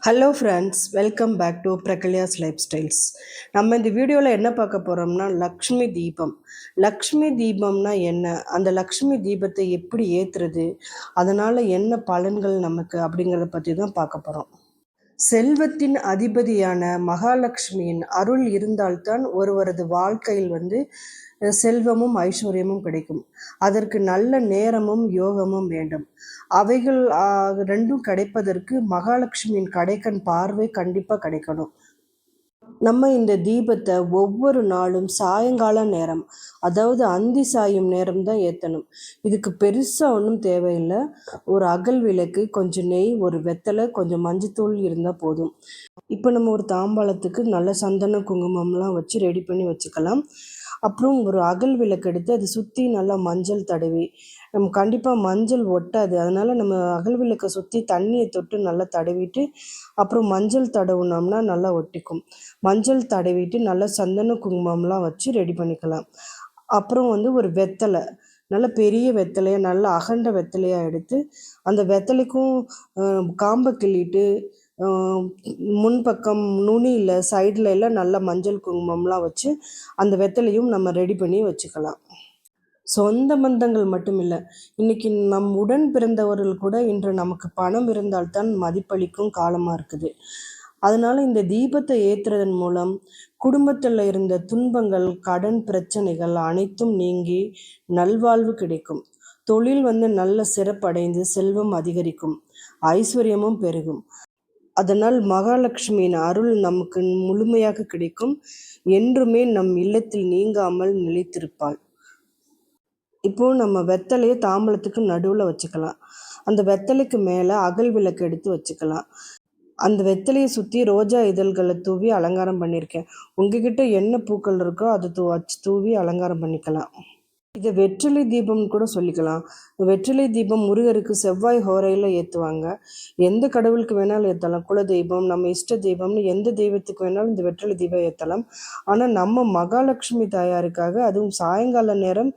Hello friends, welcome back to Prakalya's lifestyles. நம்ம இந்த வீடியோவில் என்ன பார்க்க போகிறோம்னா லக்ஷ்மி தீபம். லக்ஷ்மி தீபம்னா என்ன, அந்த லக்ஷ்மி தீபத்தை எப்படி ஏற்றுறது, அதனால் என்ன பலன்கள் நமக்கு அப்படிங்கிறத பற்றி தான் பார்க்க போகிறோம். செல்வத்தின் அதிபதியான மகாலட்சுமியின் அருள் இருந்தால்தான் ஒருவரது வாழ்க்கையில் செல்வமும் ஐஸ்வர்யமும் கிடைக்கும். அதற்கு நல்ல நேரமும் யோகமும் வேண்டும். அவைகள் ரெண்டும் கிடைப்பதற்கு மகாலட்சுமியின் கடைக்கண் பார்வை கண்டிப்பாக கிடைக்கணும். நம்ம இந்த தீபத்தை ஒவ்வொரு நாளும் சாயங்கால நேரம், அதாவது அந்தி சாயும் நேரம் தான் ஏற்றணும். இதுக்கு பெருசாக ஒன்றும் தேவையில்லை. ஒரு அகல் விளக்கு, கொஞ்சம் நெய், ஒரு வெத்தலை, கொஞ்சம் மஞ்சத்தூள் இருந்தால் போதும். இப்போ நம்ம ஒரு தாம்பாளத்துக்கு நல்ல சந்தன குங்குமம்லாம் வச்சு ரெடி பண்ணி வச்சுக்கலாம். அப்புறம் ஒரு அகல் விளக்கு எடுத்து அதை சுற்றி நல்லா மஞ்சள் தடவி, நம்ம கண்டிப்பாக மஞ்சள் ஒட்டாது, அதனால் நம்ம அகல் விளக்கை சுற்றி தண்ணியை தொட்டு நல்லா தடவிட்டு அப்புறம் மஞ்சள் தடவுனோம்னா நல்லா ஒட்டிக்கும். மஞ்சள் தடவிட்டு நல்லா சந்தன குங்குமம்லாம் வச்சு ரெடி பண்ணிக்கலாம். அப்புறம் ஒரு வெத்தலை, நல்ல பெரிய வெத்தலையாக, நல்ல அகண்ட வெத்தலையாக எடுத்து அந்த வெத்தலைக்கும் காம்பை கிள்ளிட்டு முன்பக்கம் நுனியில் சைடில் எல்லாம் நல்லா மஞ்சள் குங்குமம்லாம் வச்சு அந்த வெத்தலையும் நம்ம ரெடி பண்ணி வச்சுக்கலாம். சொந்த பந்தங்கள் மட்டும் இல்லை, இன்னைக்கு நம் உடன் பிறந்தவர்கள் கூட இன்று நமக்கு பணம் இருந்தால்தான் மதிப்பளிக்கும் காலமாக இருக்குது. அதனால் இந்த தீபத்தை ஏற்றுறதன் மூலம் குடும்பத்தில் இருந்த துன்பங்கள், கடன் பிரச்சனைகள் அனைத்தும் நீங்கி நல்வாழ்வு கிடைக்கும். தொழில் நல்ல சிறப்படைந்து செல்வம் அதிகரிக்கும், ஐஸ்வர்யமும் பெருகும். அதனால் மகாலட்சுமியின் அருள் நமக்கு முழுமையாக கிடைக்கும். என்றுமே நம் இல்லத்தில் நீங்காமல் நிலைத்திருப்பாள். இப்போது நம்ம வெத்தலையை தாம்பலத்துக்கு நடுவில் வச்சுக்கலாம். அந்த வெத்தலைக்கு மேலே அகல் விளக்கு எடுத்து வச்சுக்கலாம். அந்த வெத்தலையை சுற்றி ரோஜா இதழ்களை தூவி அலங்காரம் பண்ணியிருக்கேன். உங்ககிட்ட என்ன பூக்கள் இருக்கோ அதை தூவி அலங்காரம் பண்ணிக்கலாம். இதை வெற்றிலை தீபம்னு கூட சொல்லிக்கலாம். வெற்றிலை தீபம் முருகருக்கு செவ்வாய் ஹோரையில் ஏற்றுவாங்க. எந்த கடவுளுக்கு வேணாலும் ஏற்றலாம். குல தெய்வம், நம்ம இஷ்ட தெய்வம்னு எந்த தெய்வத்துக்கு வேணாலும் இந்த வெற்றிலை தீபம் ஏற்றலாம். ஆனால் நம்ம மகாலட்சுமி தாயாருக்காக அதுவும் சாயங்கால நேரம்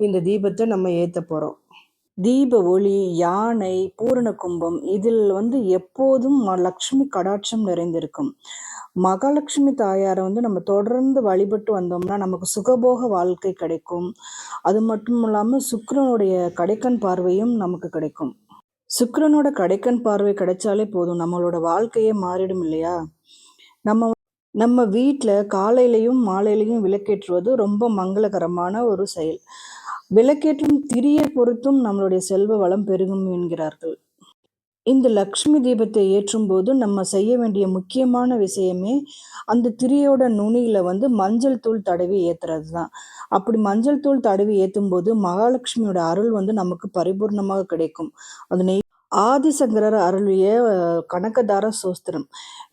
இந்த தீபத்தை நம்ம ஏற்ற போகிறோம். தீப ஒளி, யானை, பூரண கும்பம், இதில் எப்போதும் லக்ஷ்மி கடாட்சம் நிறைந்திருக்கும். மகாலட்சுமி தாயாரை நம்ம தொடர்ந்து வழிபட்டு வந்தோம்னா நமக்கு சுகபோக வாழ்க்கை கிடைக்கும். அது மட்டும் இல்லாமல் சுக்கிரனுடைய கடைக்கண் பார்வையும் நமக்கு கிடைக்கும். சுக்கிரனோட கடைக்கண் பார்வை கிடைச்சாலே போதும், நம்மளோட வாழ்க்கையே மாறிடும் இல்லையா? நம்ம வீட்டில் காலையிலையும் மாலையிலையும் விளக்கேற்றுவது ரொம்ப மங்களகரமான ஒரு செயல். விளக்கேற்றும் திரியை பொறுத்தும் நம்மளுடைய செல்வ வளம் பெருகும் என்கிறார்கள். இந்த லக்ஷ்மி தீபத்தை ஏற்றும் போது நம்ம செய்ய வேண்டிய முக்கியமான விஷயமே அந்த திரியோட நுனியில் மஞ்சள் தூள் தடவி ஏற்றுறது தான். அப்படி மஞ்சள் தூள் தடவி ஏற்றும் போது மகாலட்சுமியோட அருள் நமக்கு பரிபூர்ணமாக கிடைக்கும். அது ஆதிசங்கரர் அருளிய கனகதார சோஸ்திரம்.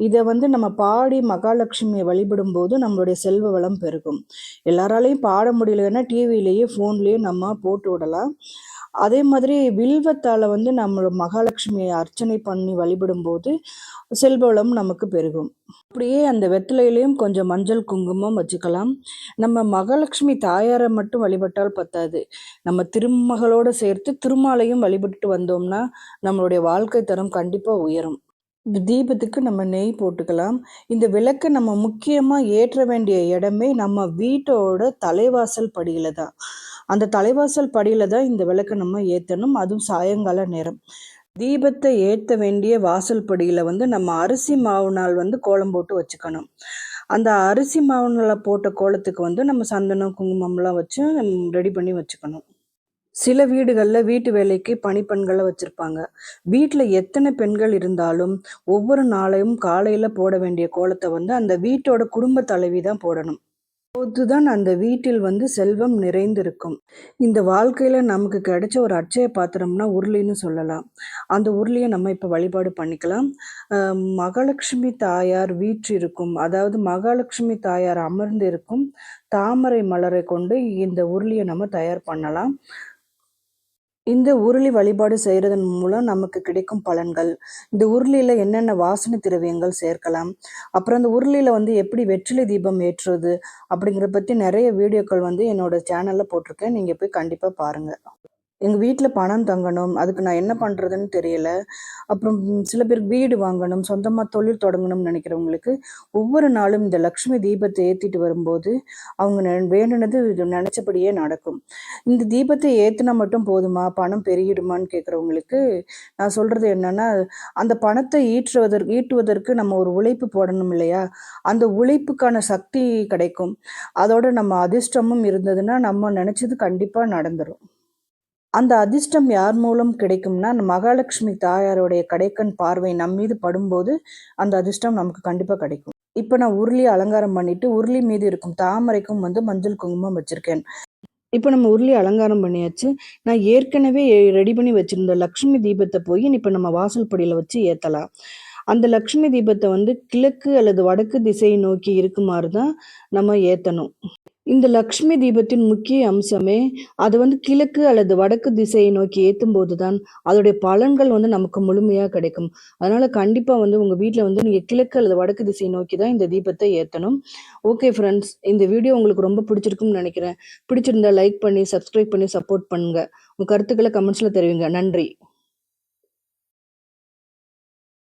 இதை நம்ம பாடி மகாலட்சுமியை வழிபடும் போது நம்மளுடைய செல்வ வளம் பெருகும். எல்லாராலையும் பாட முடியலன்னா டிவிலேயே ஃபோன்லேயே நம்ம போட்டு விடலாம். அதே மாதிரி வில்வத்தால் நம்ம மகாலட்சுமியை அர்ச்சனை பண்ணி வழிபடும் போது செல்வவளம் நமக்கு பெருகும். அப்படியே அந்த வெத்தலையிலையும் கொஞ்சம் மஞ்சள் குங்குமம் வச்சுக்கலாம். நம்ம மகாலட்சுமி தாயாரை மட்டும் வழிபட்டால் பத்தாது, நம்ம திருமகளோடு சேர்த்து திருமாலையும் வழிபட்டு வந்தோம்னா நம்மளுடைய வாழ்க்கை தரம் கண்டிப்பாக உயரும். தீபத்துக்கு நம்ம நெய் போட்டுக்கலாம். இந்த விளக்கை நம்ம முக்கியமாக ஏற்ற வேண்டிய இடமே நம்ம வீட்டோட தலைவாசல் படியில் தான். அந்த தலைவாசல் படியில் தான் இந்த விளக்கை நம்ம ஏற்றணும், அதுவும் சாயங்கால நேரம். தீபத்தை ஏற்ற வேண்டிய வாசல் படியில் நம்ம அரிசி மாவுனால் கோலம் போட்டு வச்சுக்கணும். அந்த அரிசி மாவுனால் போட்ட கோலத்துக்கு நம்ம சந்தனம் குங்குமம்லாம் வச்சு ரெடி பண்ணி வச்சுக்கணும். சில வீடுகளில் வீட்டு வேலைக்கு பணிப்பெண்களை வச்சுருப்பாங்க. வீட்டில் எத்தனை பெண்கள் இருந்தாலும் ஒவ்வொரு நாளையும் காலையில் போட வேண்டிய கோலத்தை அந்த வீட்டோட குடும்ப தலைவி தான் போடணும். அப்போதுதான் அந்த வீட்டில் செல்வம் நிறைந்திருக்கும். இந்த வாழ்க்கையில் நமக்கு கிடைச்ச ஒரு அட்சய பாத்திரம்னா உருளின்னு சொல்லலாம். அந்த உருளியை நம்ம இப்போ வழிபாடு பண்ணிக்கலாம். மகாலட்சுமி தாயார் வீற்றிருக்கும், அதாவது மகாலட்சுமி தாயார் அமர்ந்து இருக்கும் தாமரை மலரை கொண்டு இந்த உருளியை நம்ம தயார் பண்ணலாம். இந்த உருளி வழிபாடு செய்கிறதன் மூலம் நமக்கு கிடைக்கும் பலன்கள், இந்த உருளியில் என்னென்ன வாசனை திரவியங்கள் சேர்க்கலாம், அப்புறம் அந்த உருளியில் எப்படி வெற்றிலை தீபம் ஏற்றுறது அப்படிங்கிறத பற்றி நிறைய வீடியோக்கள் என்னோட சேனலில் போட்டிருக்கேன். நீங்கள் போய் கண்டிப்பாக பாருங்கள். எங்கள் வீட்டில் பணம் தங்கணும், அதுக்கு நான் என்ன பண்ணுறதுன்னு தெரியல. அப்புறம் சில பேருக்கு வீடு வாங்கணும், சொந்தமாக தொழில் தொடங்கணும்னு நினைக்கிறவங்களுக்கு ஒவ்வொரு நாளும் இந்த லக்ஷ்மி தீபத்தை ஏற்றிட்டு வரும்போது அவங்க வேண்டுனது நினச்சபடியே நடக்கும். இந்த தீபத்தை ஏற்றினா மட்டும் போதுமா, பணம் பெருகிடுமான்னு கேட்குறவங்களுக்கு நான் சொல்கிறது என்னென்னா, அந்த பணத்தை ஈட்டுவதற்கு நம்ம ஒரு உழைப்பு போடணும் இல்லையா? அந்த உழைப்புக்கான சக்தி கிடைக்கும். அதோட நம்ம அதிர்ஷ்டமும் இருந்ததுன்னா நம்ம நினச்சது கண்டிப்பாக நடந்துடும். அந்த அதிர்ஷ்டம் யார் மூலம் கிடைக்கும்னா, அந்த மகாலட்சுமி தாயாருடைய கடைக்கண் பார்வை நம் மீது படும்போது அந்த அதிர்ஷ்டம் நமக்கு கண்டிப்பா கிடைக்கும். இப்ப நான் உருளி அலங்காரம் பண்ணிட்டு, உருளி மீது இருக்கும் தாமரைக்கும் மஞ்சள் குங்குமம் வச்சிருக்கேன். இப்ப நம்ம உருளி அலங்காரம் பண்ணியாச்சு. நான் ஏற்கனவே ரெடி பண்ணி வச்சிருந்த லக்ஷ்மி தீபத்தை போய் இப்ப நம்ம வாசல் படியில வச்சு ஏத்தலாம். அந்த லக்ஷ்மி தீபத்தை கிழக்கு அல்லது வடக்கு திசையை நோக்கி இருக்குமாறு தான் நம்ம ஏத்தணும். இந்த லக்ஷ்மி தீபத்தின் முக்கிய அம்சமே அது கிழக்கு அல்லது வடக்கு திசையை நோக்கி ஏற்றும் போது தான் அதோடைய பலன்கள் நமக்கு முழுமையாக கிடைக்கும். அதனால கண்டிப்பா உங்க வீட்டில் நீங்க கிழக்கு அல்லது வடக்கு திசையை நோக்கி தான் இந்த தீபத்தை ஏற்றணும். ஓகே ஃப்ரெண்ட்ஸ், இந்த வீடியோ உங்களுக்கு ரொம்ப பிடிச்சிருக்கும்னு நினைக்கிறேன். பிடிச்சிருந்தா லைக் பண்ணி சப்ஸ்கிரைப் பண்ணி சப்போர்ட் பண்ணுங்க. உங்க கருத்துக்களை கமெண்ட்ஸ்ல தெரிவிங்க. நன்றி.